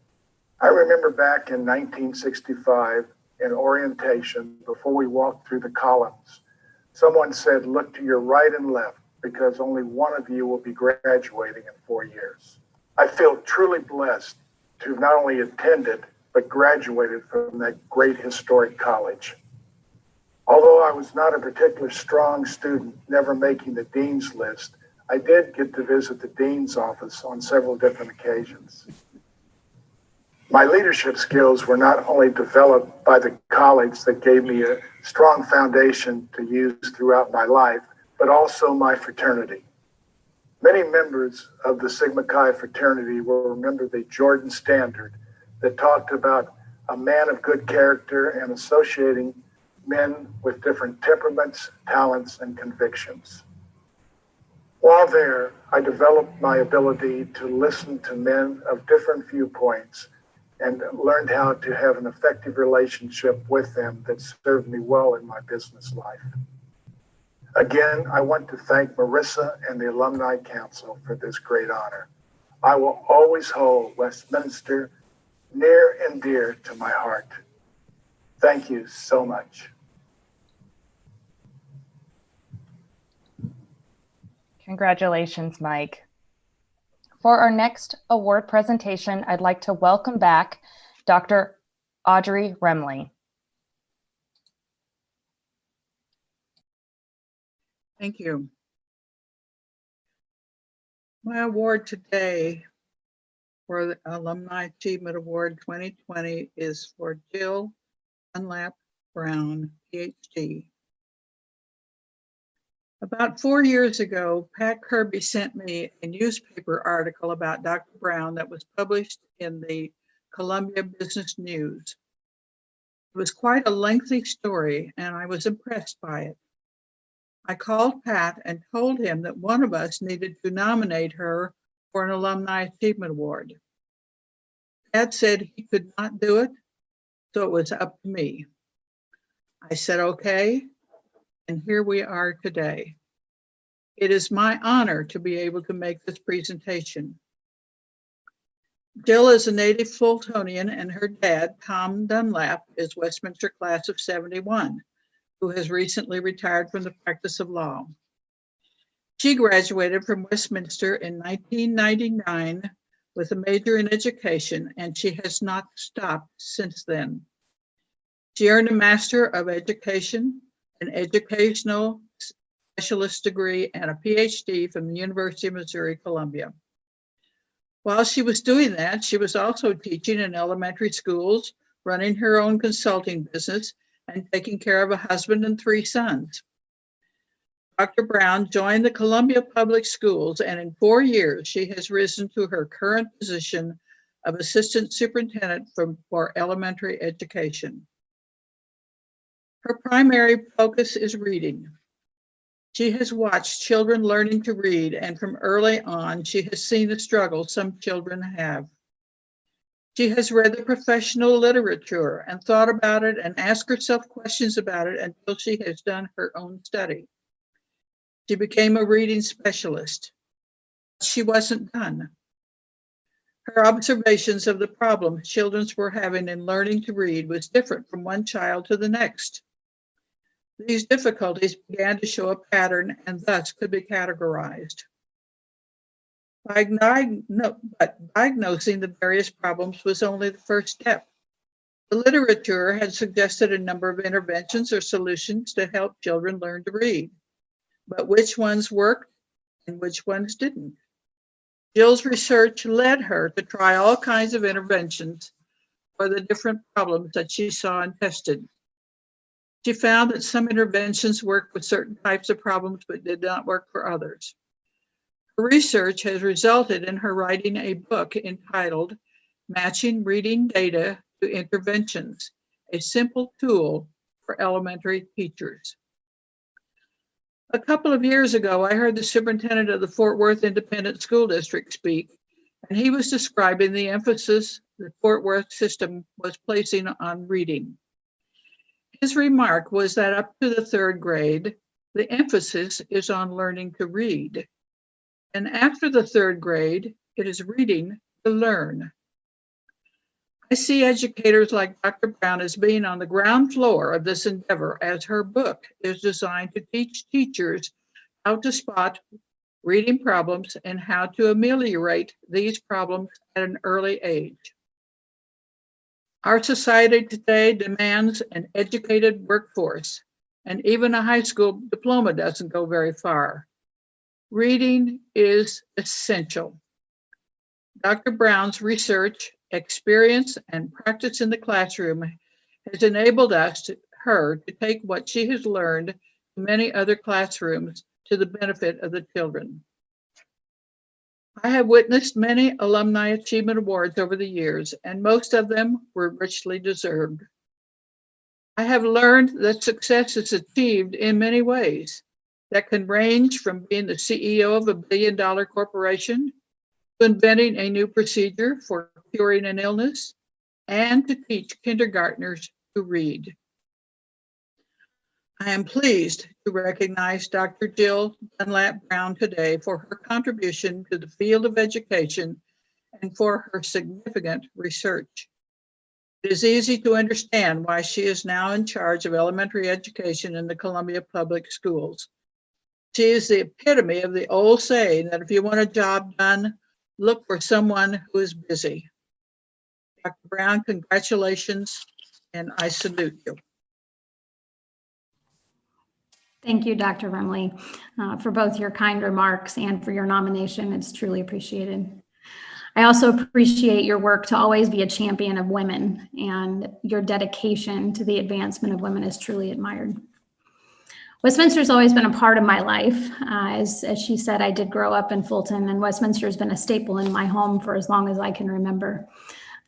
S10: I remember back in 1965 in orientation, before we walked through the columns, someone said, look to your right and left because only one of you will be graduating in 4 years. I feel truly blessed to have not only attended, but graduated from that great historic college. Although I was not a particularly strong student, never making the dean's list, I did get to visit the dean's office on several different occasions. My leadership skills were not only developed by the college that gave me a strong foundation to use throughout my life, but also my fraternity. Many members of the Sigma Chi fraternity will remember the Jordan Standard that talked about a man of good character and associating men with different temperaments, talents, and convictions. While there, I developed my ability to listen to men of different viewpoints and learned how to have an effective relationship with them that served me well in my business life. Again, I want to thank Marissa and the Alumni Council for this great honor. I will always hold Westminster near and dear to my heart. Thank you so much.
S2: Congratulations, Mike. For our next award presentation, I'd like to welcome back Dr. Audrey Remley.
S3: Thank you. My award today for the Alumni Achievement Award 2020 is for Jill Dunlap Brown, PhD. About 4 years ago, Pat Kirby sent me a newspaper article about Dr. Brown that was published in the Columbia Business News. It was quite a lengthy story, and I was impressed by it. I called Pat and told him that one of us needed to nominate her for an Alumni Achievement Award. Pat said he could not do it, so it was up to me. I said, okay, and here we are today. It is my honor to be able to make this presentation. Jill is a native Fultonian, and her dad, Tom Dunlap, is Westminster class of 71, who has recently retired from the practice of law. She graduated from Westminster in 1999 with a major in education, and she has not stopped since then. She earned a Master of Education, an educational specialist degree, and a PhD from the University of Missouri, Columbia. While she was doing that, she was also teaching in elementary schools, running her own consulting business, and taking care of a husband and 3 sons. Dr. Brown joined the Columbia Public Schools, and in 4 years, she has risen to her current position of Assistant Superintendent for Elementary Education. Her primary focus is reading. She has watched children learning to read, and from early on, she has seen the struggle some children have. She has read the professional literature and thought about it and asked herself questions about it until she has done her own study. She became a reading specialist. She wasn't done. Her observations of the problems children were having in learning to read was different from one child to the next. These difficulties began to show a pattern and thus could be categorized. But diagnosing the various problems was only the first step. The literature had suggested a number of interventions or solutions to help children learn to read, but which ones worked and which ones didn't? Jill's research led her to try all kinds of interventions for the different problems that she saw and tested. She found that some interventions worked with certain types of problems but did not work for others. Her research has resulted in her writing a book entitled Matching Reading Data to Interventions, a simple tool for elementary teachers. A couple of years ago, I heard the superintendent of the Fort Worth Independent School District speak, and he was describing the emphasis the Fort Worth system was placing on reading. His remark was that up to the third grade, the emphasis is on learning to read. And after the third grade, it is reading to learn. I see educators like Dr. Brown as being on the ground floor of this endeavor, as her book is designed to teach teachers how to spot reading problems and how to ameliorate these problems at an early age. Our society today demands an educated workforce, and even a high school diploma doesn't go very far. Reading is essential. Dr. Brown's research, experience, and practice in the classroom has enabled her to take what she has learned to many other classrooms to the benefit of the children. I have witnessed many Alumni Achievement Awards over the years, and most of them were richly deserved. I have learned that success is achieved in many ways that can range from being the CEO of a billion-dollar corporation to inventing a new procedure for curing an illness and to teach kindergartners to read. I am pleased to recognize Dr. Jill Dunlap Brown today for her contribution to the field of education and for her significant research. It is easy to understand why she is now in charge of elementary education in the Columbia Public Schools. She is the epitome of the old saying that if you want a job done, look for someone who is busy. Dr. Brown, congratulations, and I salute you.
S11: Thank you, Dr. Remley, for both your kind remarks and for your nomination. It's truly appreciated. I also appreciate your work to always be a champion of women, and your dedication to the advancement of women is truly admired. Westminster has always been a part of my life. As she said, I did grow up in Fulton, and Westminster has been a staple in my home for as long as I can remember.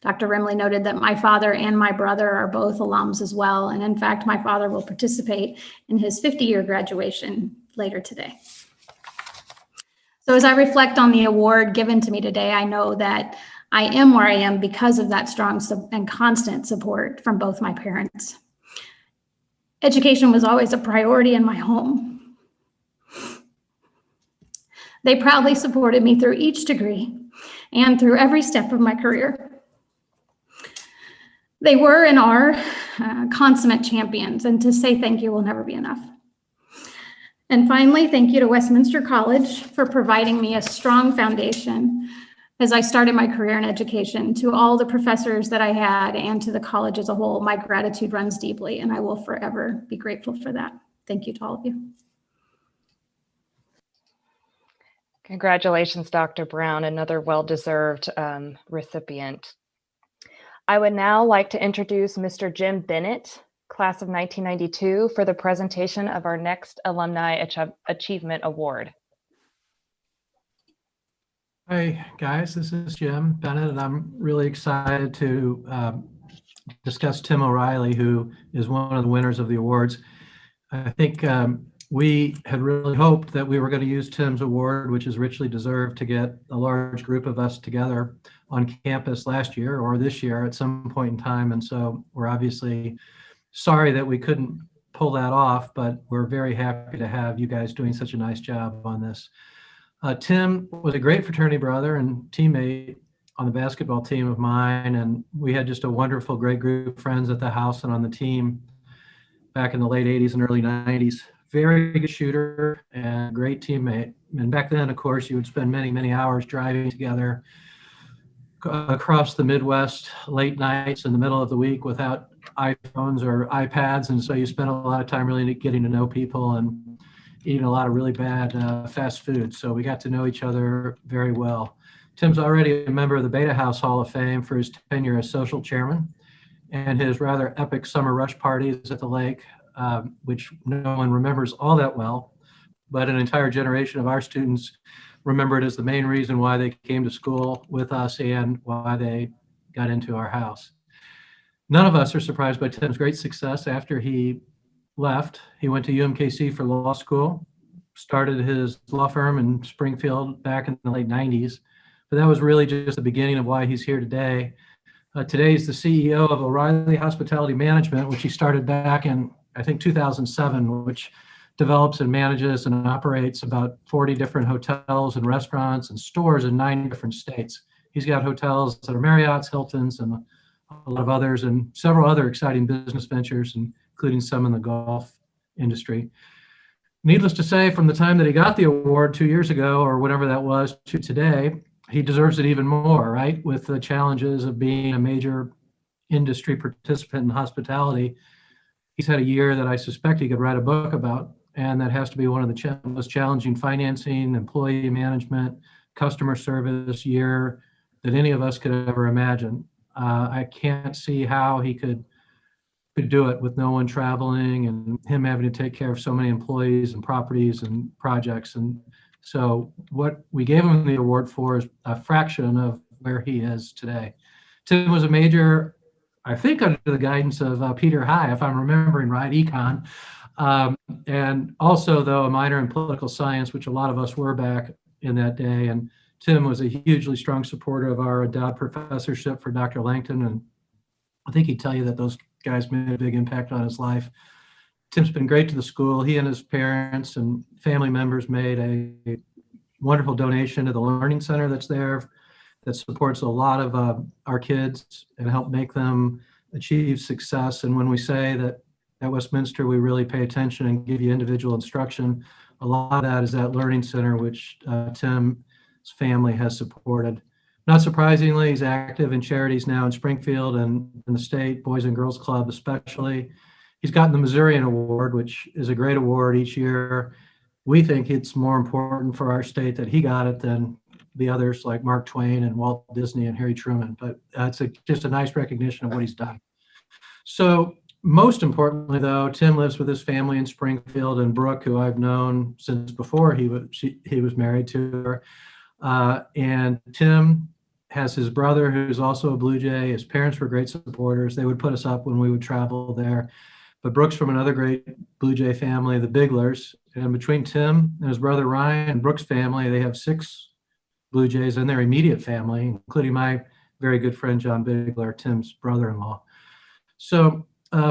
S11: Dr. Remley noted that my father and my brother are both alums as well. And in fact, my father will participate in his 50-year graduation later today. So as I reflect on the award given to me today, I know that I am where I am because of that strong and constant support from both my parents. Education was always a priority in my home. They proudly supported me through each degree and through every step of my career. They were and are consummate champions, and to say thank you will never be enough. And finally, thank you to Westminster College for providing me a strong foundation as I started my career in education. To all the professors that I had and to the college as a whole, my gratitude runs deeply, and I will forever be grateful for that. Thank you to all of you.
S2: Congratulations, Dr. Brown, another well-deserved recipient. I would now like to introduce Mr. Jim Bennett, class of 1992, for the presentation of our next Alumni Achievement Award.
S12: Hi, guys. This is Jim Bennett, and I'm really excited to discuss Tim O'Reilly, who is one of the winners of the awards. I think we had really hoped that we were going to use Tim's award, which is richly deserved, to get a large group of us together on campus last year or this year at some point in time. And so we're obviously sorry that we couldn't pull that off, but we're very happy to have you guys doing such a nice job on this. Tim was a great fraternity brother and teammate on the basketball team of mine, and we had just a wonderful, great group of friends at the house and on the team back in the late 80s and early 90s. Very good shooter and great teammate. And back then, of course, you would spend many, many hours driving together across the Midwest late nights in the middle of the week without iPhones or iPads. And so you spent a lot of time really getting to know people and eating a lot of really bad fast food. So we got to know each other very well. Tim's already a member of the Beta House Hall of Fame for his tenure as social chairman and his rather epic summer rush parties at the lake, which no one remembers all that well, but an entire generation of our students remember it as the main reason why they came to school with us and why they got into our house. None of us are surprised by Tim's great success after he left. He went to UMKC for law school, started his law firm in Springfield back in the late 90s. But that was really just the beginning of why he's here today. Today he's the CEO of O'Reilly Hospitality Management, which he started back in, I think, 2007, which develops and manages and operates about 40 different hotels and restaurants and stores in 9 different states. He's got hotels that are Marriott's, Hilton's, and a lot of others, and several other exciting business ventures, including some in the golf industry. Needless to say, from the time that he got the award 2 years ago, or whatever that was, to today, he deserves it even more, right? With the challenges of being a major industry participant in hospitality, he's had a year that I suspect he could write a book about, and that has to be one of the most challenging financing, employee management, customer service year that any of us could ever imagine. I can't see how he could do it with no one traveling and him having to take care of so many employees and properties and projects. And so what we gave him the award for is a fraction of where he is today. Tim was a major, I think, under the guidance of Peter High, if I'm remembering right, econ. And also, though, a minor in political science, which a lot of us were back in that day. And Tim was a hugely strong supporter of our endowed professorship for Dr. Langton. And I think he'd tell you that those guys made a big impact on his life. Tim's been great to the school. He and his parents and family members made a wonderful donation to the Learning Center that's there, that supports a lot of our kids and help make them achieve success. And when we say that at Westminster, we really pay attention and give you individual instruction, a lot of that is that Learning Center, which Tim's family has supported. Not surprisingly, he's active in charities now in Springfield and in the state, Boys and Girls Club especially. He's gotten the Missourian Award, which is a great award each year. We think it's more important for our state that he got it than the others like Mark Twain and Walt Disney and Harry Truman, but it's just a nice recognition of what he's done. So most importantly, though, Tim lives with his family in Springfield, and Brooke, who I've known since before he was married to her. And Tim has his brother, who's also a Blue Jay. His parents were great supporters. They would put us up when we would travel there. But Brooke's from another great Blue Jay family, the Biglers. And between Tim and his brother Ryan and Brooke's family, they have 6 Blue Jays in their immediate family, including my very good friend John Bigler, Tim's brother-in-law. So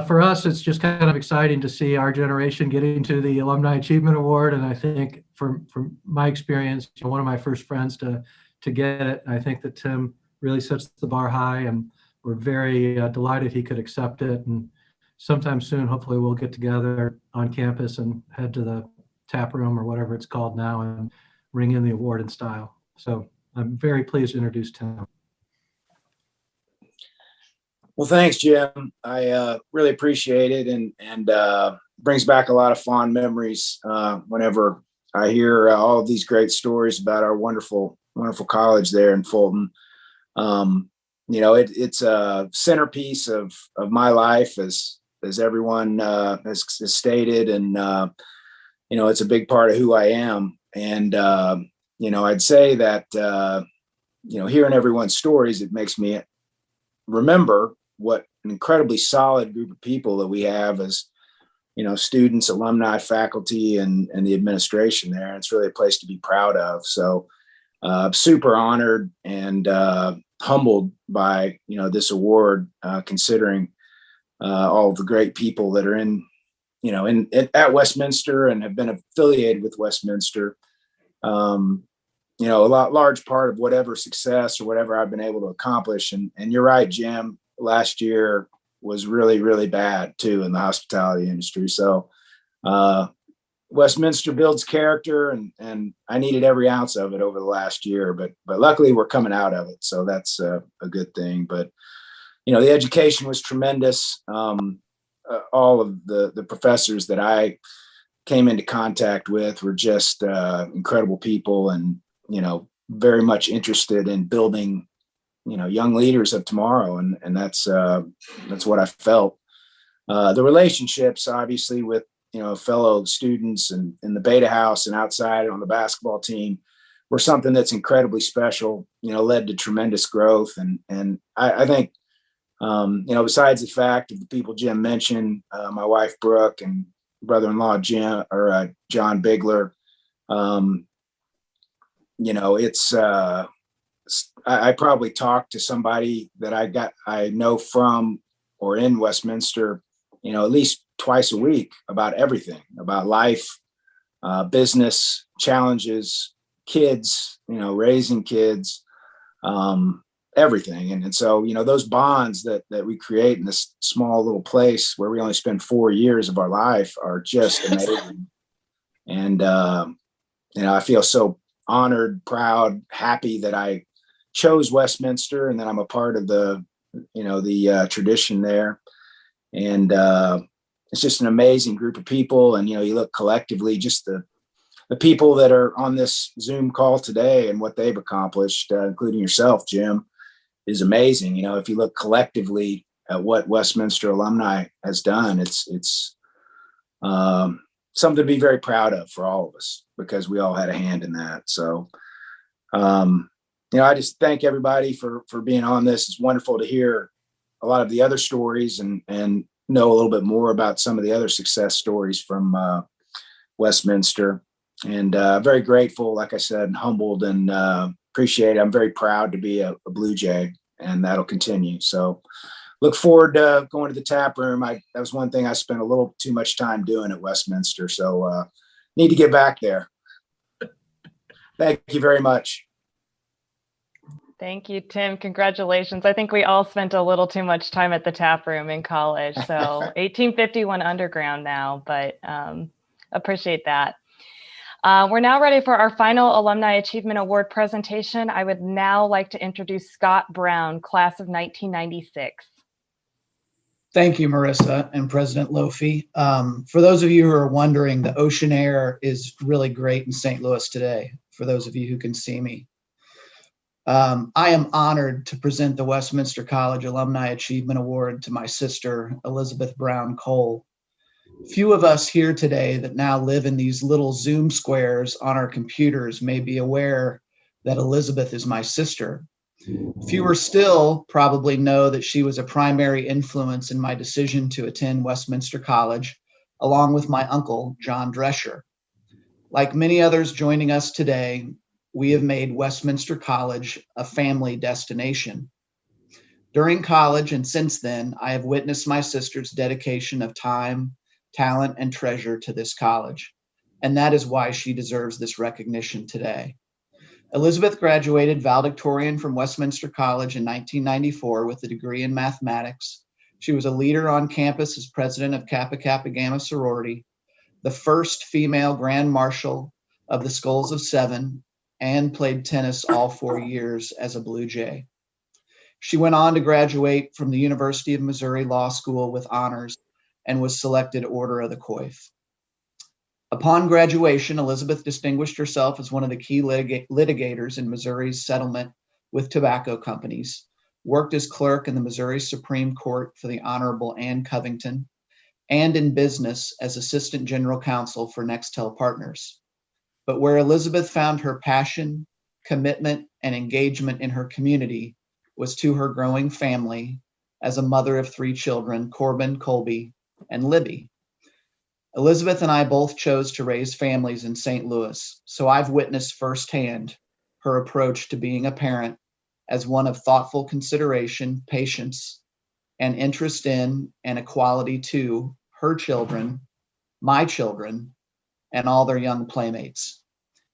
S12: for us, it's just kind of exciting to see our generation getting to the Alumni Achievement Award. And I think from my experience, one of my first friends to get it, I think that Tim really sets the bar high, and we're very delighted he could accept it. And sometime soon, hopefully we'll get together on campus and head to the tap room or whatever it's called now and ring in the award in style. So I'm very pleased to introduce Tim.
S13: Well, thanks, Jim. I really appreciate it, and brings back a lot of fond memories whenever I hear all of these great stories about our wonderful college there in Fulton. It's a centerpiece of my life, as everyone has stated, and it's a big part of who I am. And I'd say that hearing everyone's stories, it makes me remember what an incredibly solid group of people that we have as students, alumni, faculty, and the administration there. It's really a place to be proud of. So super honored and humbled by this award, considering all of the great people that are at Westminster and have been affiliated with Westminster. Large part of whatever success or whatever I've been able to accomplish. And you're right, Jim, last year was really, really bad too in the hospitality industry. So Westminster builds character, and I needed every ounce of it over the last year, but luckily we're coming out of it. So that's a good thing. But, the education was tremendous. All of the professors that I came into contact with were just incredible people, and, very much interested in building, young leaders of tomorrow. And that's what I felt. The relationships, obviously, with, fellow students and in the Beta House and outside on the basketball team were something that's incredibly special, led to tremendous growth. And I think Besides the fact of the people Jim mentioned, my wife Brooke and brother-in-law Jim or John Bigler, it's I probably talked to somebody that I know from or in Westminster, at least twice a week about everything, about life, business challenges, kids, raising kids, everything. And so, those bonds that we create in this small little place where we only spend 4 years of our life are just amazing. And, I feel so honored, proud, happy that I chose Westminster and that I'm a part of the tradition there. And it's just an amazing group of people. And, you look collectively, just the people that are on this Zoom call today and what they've accomplished, including yourself, Jim, is amazing. If you look collectively at what Westminster Alumni has done, it's something to be very proud of for all of us, because we all had a hand in that. So, I just thank everybody for being on this. It's wonderful to hear a lot of the other stories and know a little bit more about some of the other success stories from Westminster. And very grateful, like I said, and humbled, and appreciate it. I'm very proud to be a Blue Jay, and that'll continue. So look forward to going to the tap room. That was one thing I spent a little too much time doing at Westminster. So need to get back there. Thank you very much.
S2: Thank you, Tim. Congratulations. I think we all spent a little too much time at the tap room in college. So 1851 underground now, but appreciate that. We're now ready for our final Alumni Achievement Award presentation. I would now like to introduce Scott Brown, class of 1996.
S14: Thank you, Marissa and President Lofi. For those of you who are wondering, the ocean air is really great in St. Louis today, for those of you who can see me. I am honored to present the Westminster College Alumni Achievement Award to my sister, Elizabeth Brown Cole. Few of us here today that now live in these little Zoom squares on our computers may be aware that Elizabeth is my sister. Fewer still probably know that she was a primary influence in my decision to attend Westminster College, along with my uncle, John Drescher. Like many others joining us today, we have made Westminster College a family destination. During college and since then, I have witnessed my sister's dedication of time, talent, and treasure to this college, and that is why she deserves this recognition today. Elizabeth graduated valedictorian from Westminster College in 1994 with a degree in mathematics. She was a leader on campus as president of Kappa Kappa Gamma sorority, the first female grand marshal of the Skulls of Seven, and played tennis all 4 years as a Blue Jay. She went on to graduate from the University of Missouri Law School with honors and was selected Order of the Coif. Upon graduation, Elizabeth distinguished herself as one of the key litigators in Missouri's settlement with tobacco companies, worked as clerk in the Missouri Supreme Court for the Honorable Ann Covington, and in business as assistant general counsel for Nextel Partners. But where Elizabeth found her passion, commitment, and engagement in her community was to her growing family as a mother of 3 children, Corbin, Colby, and Libby. Elizabeth and I both chose to raise families in St. Louis, so I've witnessed firsthand her approach to being a parent as one of thoughtful consideration, patience, and interest in and equality to her children, my children, and all their young playmates.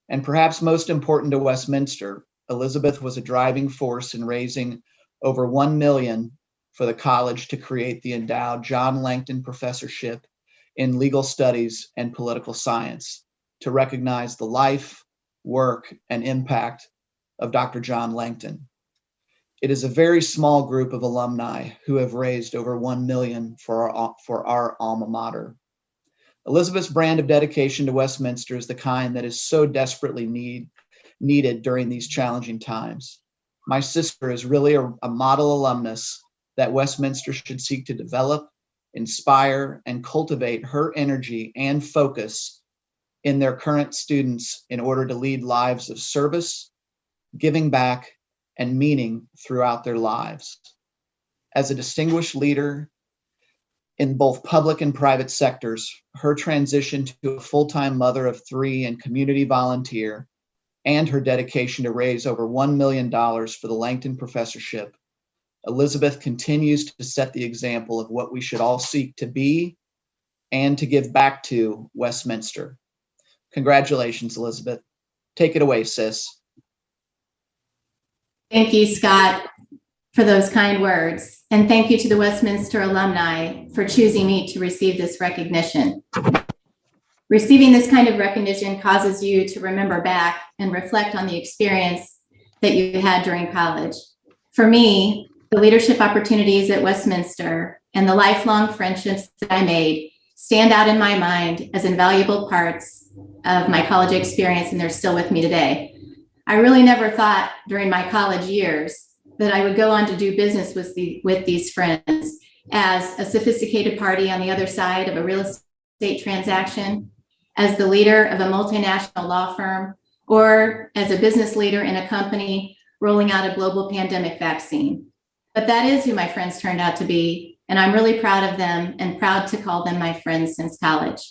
S14: And perhaps most important to Westminster, Elizabeth was a driving force in raising over $1 million for the college to create the endowed John Langton Professorship in Legal Studies and Political Science to recognize the life, work, and impact of Dr. John Langton. It is a very small group of alumni who have raised over $1 million for our alma mater. Elizabeth's brand of dedication to Westminster is the kind that is so desperately needed during these challenging times. My sister is really a model alumnus that Westminster should seek to develop, inspire, and cultivate her energy and focus in their current students in order to lead lives of service, giving back, and meaning throughout their lives. As a distinguished leader in both public and private sectors, her transition to a full-time mother of 3 and community volunteer, and her dedication to raise over $1 million for the Langton Professorship, Elizabeth continues to set the example of what we should all seek to be and to give back to Westminster. Congratulations, Elizabeth. Take it away, sis.
S15: Thank you, Scott, for those kind words. And thank you to the Westminster alumni for choosing me to receive this recognition. Receiving this kind of recognition causes you to remember back and reflect on the experience that you had during college. For me, the leadership opportunities at Westminster and the lifelong friendships that I made stand out in my mind as invaluable parts of my college experience, and they're still with me today. I really never thought during my college years that I would go on to do business with these friends as a sophisticated party on the other side of a real estate transaction, as the leader of a multinational law firm, or as a business leader in a company rolling out a global pandemic vaccine. But that is who my friends turned out to be, and I'm really proud of them and proud to call them my friends since college.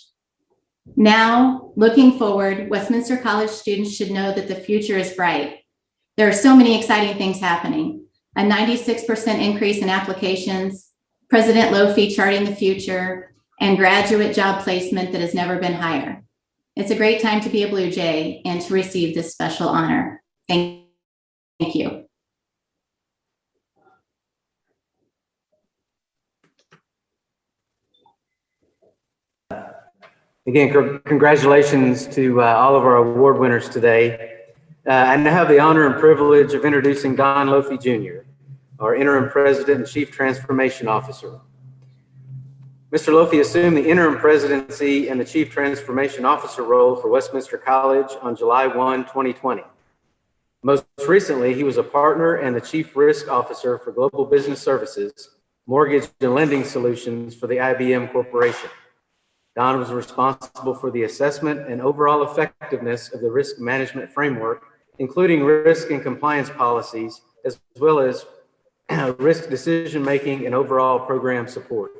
S15: Now, looking forward, Westminster College students should know that the future is bright. There are so many exciting things happening. A 96% increase in applications, President Lofi charting the future, and graduate job placement that has never been higher. It's a great time to be a Blue Jay and to receive this special honor. Thank you.
S1: Again, congratulations to all of our award winners today. I now have the honor and privilege of introducing Don Lofi Jr., our interim president and chief transformation officer. Mr. Lofi assumed the interim presidency and the chief transformation officer role for Westminster College on July 1, 2020. Most recently, he was a partner and the chief risk officer for global business services, mortgage and lending solutions for the IBM Corporation. Don was responsible for the assessment and overall effectiveness of the risk management framework, including risk and compliance policies, as well as risk decision-making and overall program support.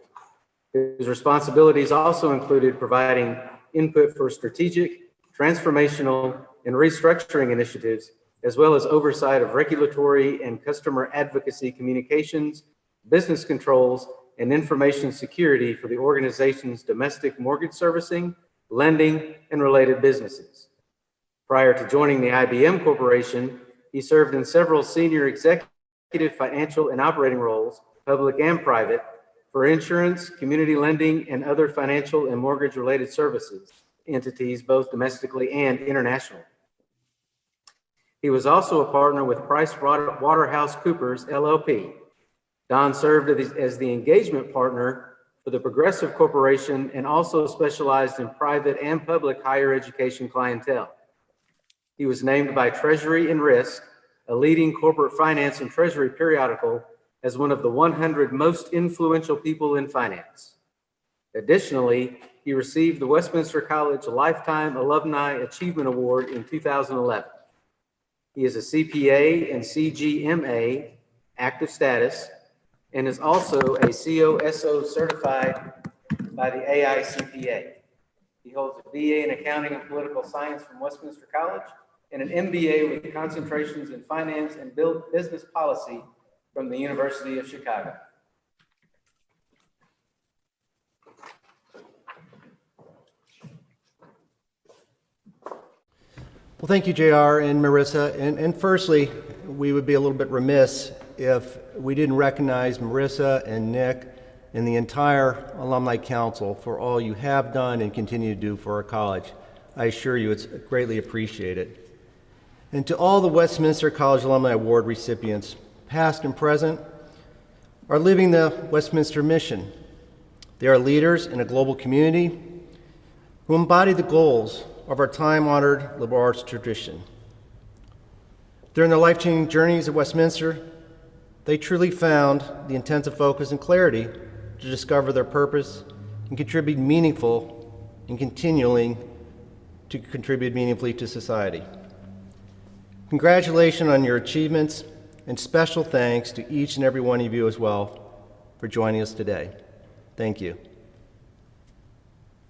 S1: His responsibilities also included providing input for strategic, transformational, and restructuring initiatives, as well as oversight of regulatory and customer advocacy communications, business controls, and information security for the organization's domestic mortgage servicing, lending, and related businesses. Prior to joining the IBM Corporation, he served in several senior executive financial and operating roles, public and private, for insurance, community lending, and other financial and mortgage-related services entities, both domestically and internationally. He was also a partner with PricewaterhouseCoopers LLP. Don served as the engagement partner for the Progressive Corporation and also specialized in private and public higher education clientele. He was named by Treasury and Risk, a leading corporate finance and treasury periodical, as one of the 100 most influential people in finance. Additionally, he received the Westminster College Lifetime Alumni Achievement Award in 2011. He is a CPA and CGMA active status and is also a COSO certified by the AICPA. He holds a BA in Accounting and Political Science from Westminster College and an MBA with concentrations in Finance and Business Policy from the University of Chicago.
S16: Well, thank you, JR and Marissa. And firstly, we would be a little bit remiss if we didn't recognize Marissa and Nick and the entire Alumni Council for all you have done and continue to do for our college. I assure you it's greatly appreciated. And to all the Westminster College Alumni Award recipients, past and present, are living the Westminster mission. They are leaders in a global community who embody the goals of our time-honored liberal arts tradition. During their life-changing journeys at Westminster, they truly found the intensive focus and clarity to discover their purpose and contribute meaningful and continuing to contribute meaningfully to society. Congratulations on your achievements, and special thanks to each and every one of you as well for joining us today. Thank you.